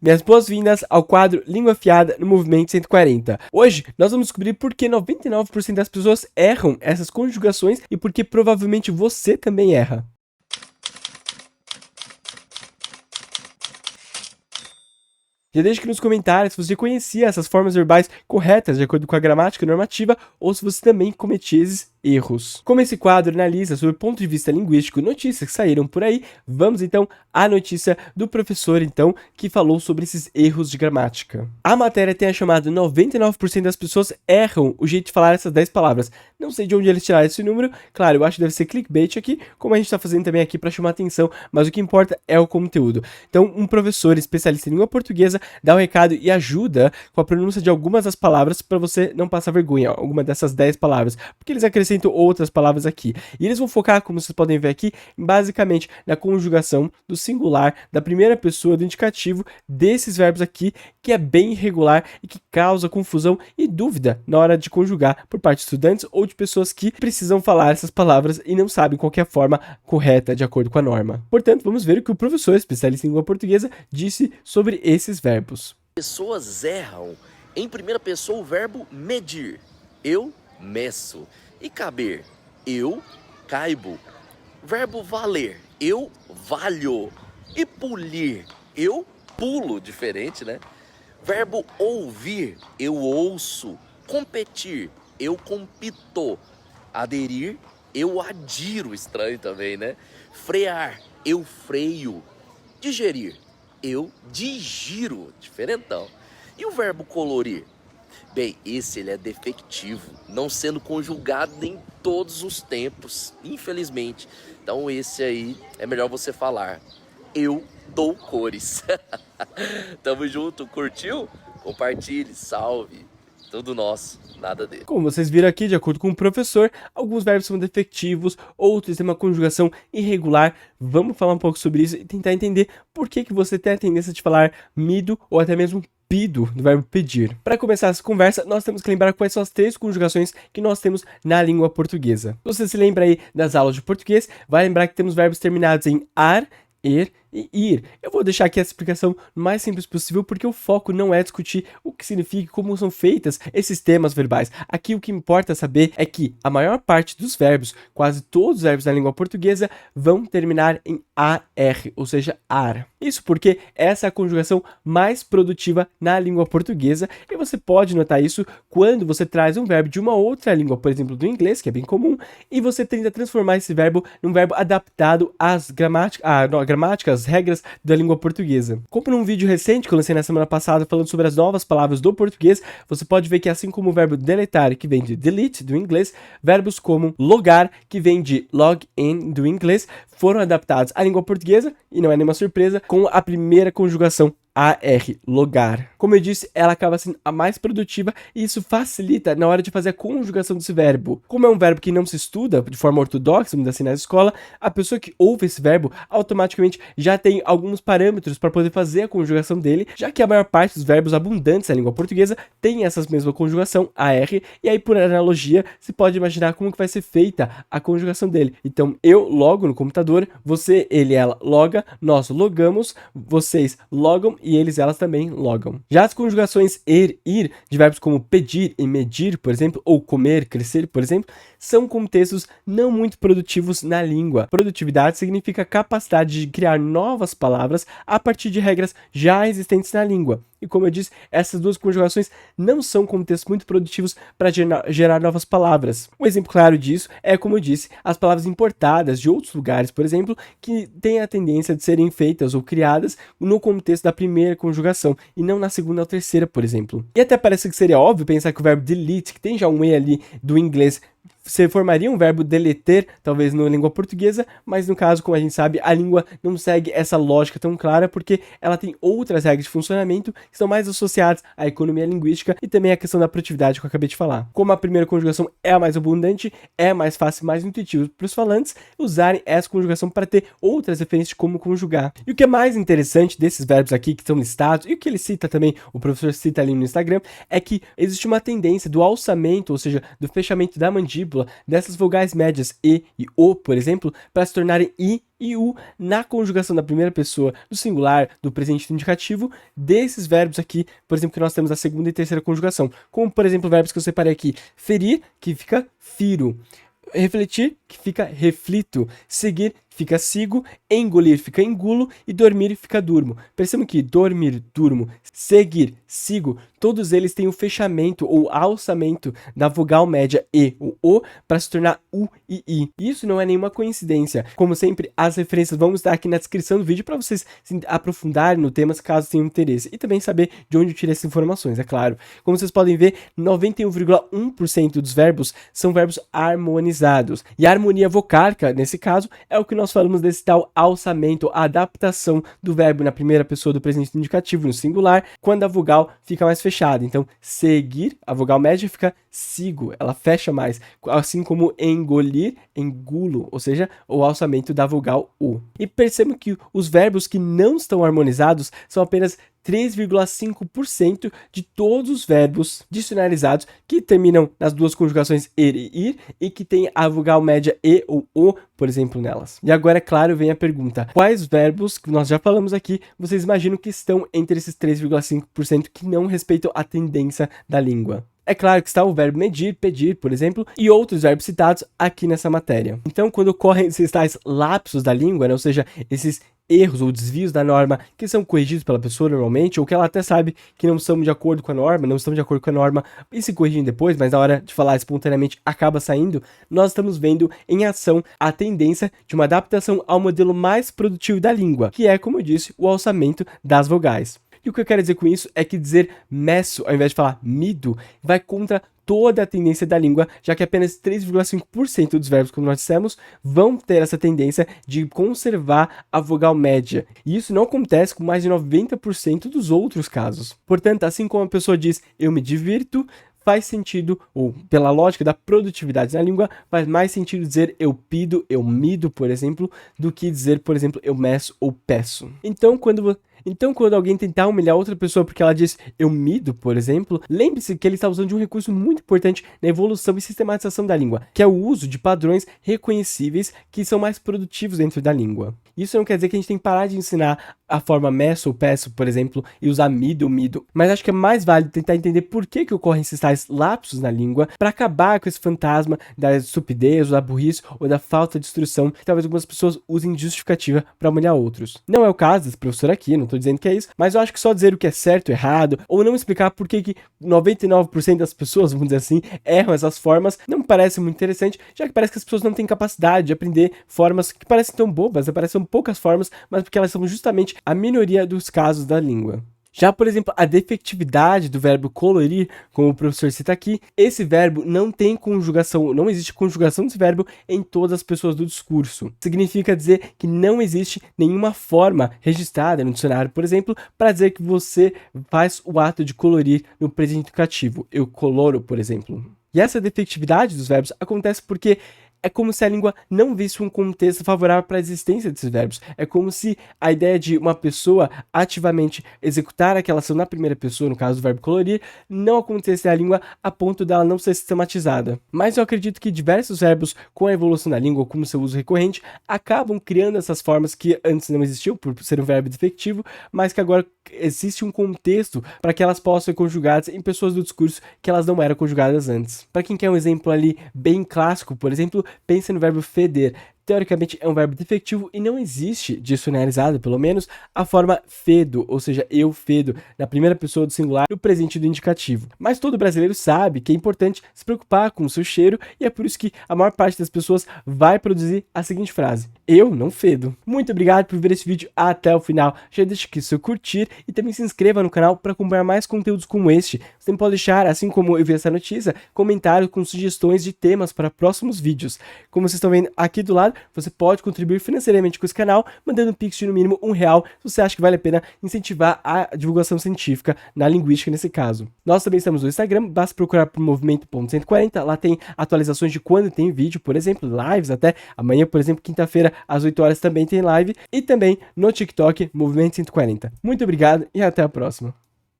Minhas boas-vindas ao quadro Língua Afiada no Movimento 140. Hoje, nós vamos descobrir por que 99% das pessoas erram essas conjugações e por que provavelmente você também erra. Já deixe aqui nos comentários se você conhecia essas formas verbais corretas de acordo com a gramática normativa ou se você também cometia esses erros. Como esse quadro analisa sob o ponto de vista linguístico notícias que saíram por aí, vamos então à notícia do professor então que falou sobre esses erros de gramática. A matéria tem a chamada 99% das pessoas erram o jeito de falar essas 10 palavras. Não sei de onde eles tiraram esse número, claro, eu acho que deve ser clickbait aqui, como a gente está fazendo também aqui para chamar atenção, mas o que importa é o conteúdo. Então, um professor especialista em língua portuguesa dá um recado e ajuda com a pronúncia de algumas das palavras para você não passar vergonha, alguma dessas 10 palavras, porque eles acrescentam outras palavras aqui. E eles vão focar, como vocês podem ver aqui, basicamente na conjugação do singular da primeira pessoa do indicativo desses verbos aqui, que é bem irregular e que causa confusão e dúvida na hora de conjugar por parte de estudantes ou de pessoas que precisam falar essas palavras e não sabem qual é a forma correta de acordo com a norma. Portanto, vamos ver o que o professor especialista em língua portuguesa disse sobre esses verbos. Pessoas erram em primeira pessoa o verbo medir, eu meço, e caber, eu caibo, verbo valer, eu valho, e polir, eu pulo, diferente, né? Verbo ouvir, eu ouço, competir, eu compito, aderir, eu adiro, estranho também, né? Frear, eu freio, digerir, eu digiro, diferentão. E o verbo colorir? Bem, esse ele é defectivo, não sendo conjugado em todos os tempos, infelizmente. Então esse aí é melhor você falar, eu dou cores. Tamo junto, curtiu? Compartilhe, salve, tudo nosso, nada dele. Como vocês viram aqui, de acordo com o professor, alguns verbos são defectivos, outros têm uma conjugação irregular. Vamos falar um pouco sobre isso e tentar entender por que você tem a tendência de falar mido ou até mesmo pido, do verbo pedir. Para começar essa conversa, nós temos que lembrar quais são as 3 conjugações que nós temos na língua portuguesa. Se você se lembra aí das aulas de português, vai lembrar que temos verbos terminados em ar, er e ir. Eu vou deixar aqui essa explicação o mais simples possível, porque o foco não é discutir o que significa e como são feitas esses temas verbais. Aqui o que importa saber é que a maior parte dos verbos, quase todos os verbos na língua portuguesa, vão terminar em AR, ou seja, ar. Isso porque essa é a conjugação mais produtiva na língua portuguesa, e você pode notar isso quando você traz um verbo de uma outra língua, por exemplo, do inglês, que é bem comum, e você tenta transformar esse verbo num verbo adaptado às gramáticas, as regras da língua portuguesa. Como num vídeo recente que eu lancei na semana passada falando sobre as novas palavras do português, você pode ver que assim como o verbo deletar, que vem de delete do inglês, verbos como logar, que vem de login do inglês, foram adaptados à língua portuguesa, e não é nenhuma surpresa, com a primeira conjugação AR, logar. Como eu disse, ela acaba sendo a mais produtiva e isso facilita na hora de fazer a conjugação desse verbo. Como é um verbo que não se estuda de forma ortodoxa, vamos dizer assim, na escola, a pessoa que ouve esse verbo automaticamente já tem alguns parâmetros para poder fazer a conjugação dele, já que a maior parte dos verbos abundantes na língua portuguesa tem essa mesma conjugação, AR, e aí por analogia, se pode imaginar como que vai ser feita a conjugação dele. Então, eu logo no computador, você, ele, ela loga, nós logamos, vocês logam e eles, elas também logam. Já as conjugações er, ir, de verbos como pedir e medir, por exemplo, ou comer, crescer, por exemplo, são contextos não muito produtivos na língua. Produtividade significa capacidade de criar novas palavras a partir de regras já existentes na língua. E como eu disse, essas duas conjugações não são contextos muito produtivos para gerar novas palavras. Um exemplo claro disso é, como eu disse, as palavras importadas de outros lugares, por exemplo, que têm a tendência de serem feitas ou criadas no contexto da primeira conjugação e não na segunda ou terceira, por exemplo. E até parece que seria óbvio pensar que o verbo delete, que tem já um E ali do inglês, você formaria um verbo deleter, talvez na língua portuguesa, mas no caso, como a gente sabe, a língua não segue essa lógica tão clara porque ela tem outras regras de funcionamento que estão mais associadas à economia linguística e também à questão da produtividade que eu acabei de falar. Como a primeira conjugação é a mais abundante, é mais fácil e mais intuitivo para os falantes usarem essa conjugação para ter outras referências de como conjugar. E o que é mais interessante desses verbos aqui que estão listados, e o que ele cita também, o professor cita ali no Instagram, é que existe uma tendência do alçamento, ou seja, do fechamento da mandíbula mandíbula dessas vogais médias E e O, por exemplo, para se tornarem I e U na conjugação da primeira pessoa do singular, do presente do indicativo, desses verbos aqui, por exemplo, que nós temos a segunda e terceira conjugação. Como, por exemplo, verbos que eu separei aqui. Ferir, que fica firo. Refletir, que fica reflito. Seguir, que fica sigo. Engolir, fica engulo. E dormir, fica durmo. Percebam que dormir, durmo, seguir, sigo, todos eles têm o fechamento ou alçamento da vogal média E ou O para se tornar U e I. Isso não é nenhuma coincidência. Como sempre, as referências vão estar aqui na descrição do vídeo para vocês se aprofundarem no tema caso tenham interesse. E também saber de onde eu tirei essas informações, é claro. Como vocês podem ver, 91,1% dos verbos são verbos harmonizados. E a harmonia vocálica, nesse caso, é o que nós falamos desse tal alçamento, a adaptação do verbo na primeira pessoa do presente indicativo no singular, quando a vogal fica mais fechada. Então, seguir, a vogal média fica sigo, ela fecha mais, assim como engolir, engulo, ou seja, o alçamento da vogal U. E percebam que os verbos que não estão harmonizados são apenas 3,5% de todos os verbos dicionarizados que terminam nas duas conjugações er e ir e que tem a vogal média E ou O, por exemplo, nelas. E agora, é claro, vem a pergunta: quais verbos, que nós já falamos aqui, vocês imaginam que estão entre esses 3,5% que não respeitam a tendência da língua? É claro que está o verbo medir, pedir, por exemplo, e outros verbos citados aqui nessa matéria. Então, quando ocorrem esses tais lapsos da língua, né, ou seja, esses erros ou desvios da norma que são corrigidos pela pessoa normalmente, ou que ela até sabe que não estão de acordo com a norma, não estão de acordo com a norma e se corrigem depois, mas na hora de falar espontaneamente acaba saindo, nós estamos vendo em ação a tendência de uma adaptação ao modelo mais produtivo da língua, que é, como eu disse, o alçamento das vogais. E o que eu quero dizer com isso é que dizer meço, ao invés de falar mido, vai contra toda a tendência da língua, já que apenas 3,5% dos verbos, como nós dissemos, vão ter essa tendência de conservar a vogal média. E isso não acontece com mais de 90% dos outros casos. Portanto, assim como a pessoa diz eu me divirto, faz sentido, ou pela lógica da produtividade na língua, faz mais sentido dizer eu pido, eu mido, por exemplo, do que dizer, por exemplo, eu meço ou peço. Então, quando alguém tentar humilhar outra pessoa porque ela diz eu mido, por exemplo, lembre-se que ele está usando de um recurso muito importante na evolução e sistematização da língua, que é o uso de padrões reconhecíveis que são mais produtivos dentro da língua. Isso não quer dizer que a gente tem que parar de ensinar a forma meço ou peço, por exemplo, e usar mido, mas acho que é mais válido tentar entender por que ocorrem esses tais lapsos na língua para acabar com esse fantasma da estupidez, ou da burrice, ou da falta de instrução que talvez algumas pessoas usem de justificativa para humilhar outros. Não é o caso desse professor aqui, não tô dizendo que é isso, mas eu acho que só dizer o que é certo e errado, ou não explicar por que 99% das pessoas, vamos dizer assim, erram essas formas, não me parece muito interessante, já que parece que as pessoas não têm capacidade de aprender formas que parecem tão bobas, parecem poucas formas, mas porque elas são justamente a minoria dos casos da língua. Já, por exemplo, a defectividade do verbo colorir, como o professor cita aqui, esse verbo não tem conjugação, não existe conjugação desse verbo em todas as pessoas do discurso. Significa dizer que não existe nenhuma forma registrada no dicionário, por exemplo, para dizer que você faz o ato de colorir no presente indicativo. Eu coloro, por exemplo. E essa defectividade dos verbos acontece porque é como se a língua não visse um contexto favorável para a existência desses verbos. É como se a ideia de uma pessoa ativamente executar aquela ação na primeira pessoa, no caso do verbo colorir, não acontecesse na língua a ponto dela não ser sistematizada. Mas eu acredito que diversos verbos com a evolução da língua, como seu uso recorrente, acabam criando essas formas que antes não existiam, por ser um verbo defectivo, mas que agora existe um contexto para que elas possam ser conjugadas em pessoas do discurso que elas não eram conjugadas antes. Para quem quer um exemplo ali bem clássico, por exemplo, pense no verbo feder. Teoricamente é um verbo defectivo e não existe, dicionarizado pelo menos, a forma fedo, ou seja, eu fedo, na primeira pessoa do singular, no presente do indicativo. Mas todo brasileiro sabe que é importante se preocupar com o seu cheiro e é por isso que a maior parte das pessoas vai produzir a seguinte frase: eu não fedo. Muito obrigado por ver esse vídeo até o final. Já deixa aqui seu curtir e também se inscreva no canal para acompanhar mais conteúdos como este. Você também pode deixar, assim como eu vi essa notícia, comentário com sugestões de temas para próximos vídeos. Como vocês estão vendo aqui do lado, você pode contribuir financeiramente com esse canal, mandando um pix de no mínimo R$1, se você acha que vale a pena incentivar a divulgação científica na linguística nesse caso. Nós também estamos no Instagram, basta procurar por movimento.140, lá tem atualizações de quando tem vídeo, por exemplo, lives até amanhã, por exemplo, quinta-feira, às 8 horas também tem live, e também no TikTok, Movimento 140. Muito obrigado e até a próxima.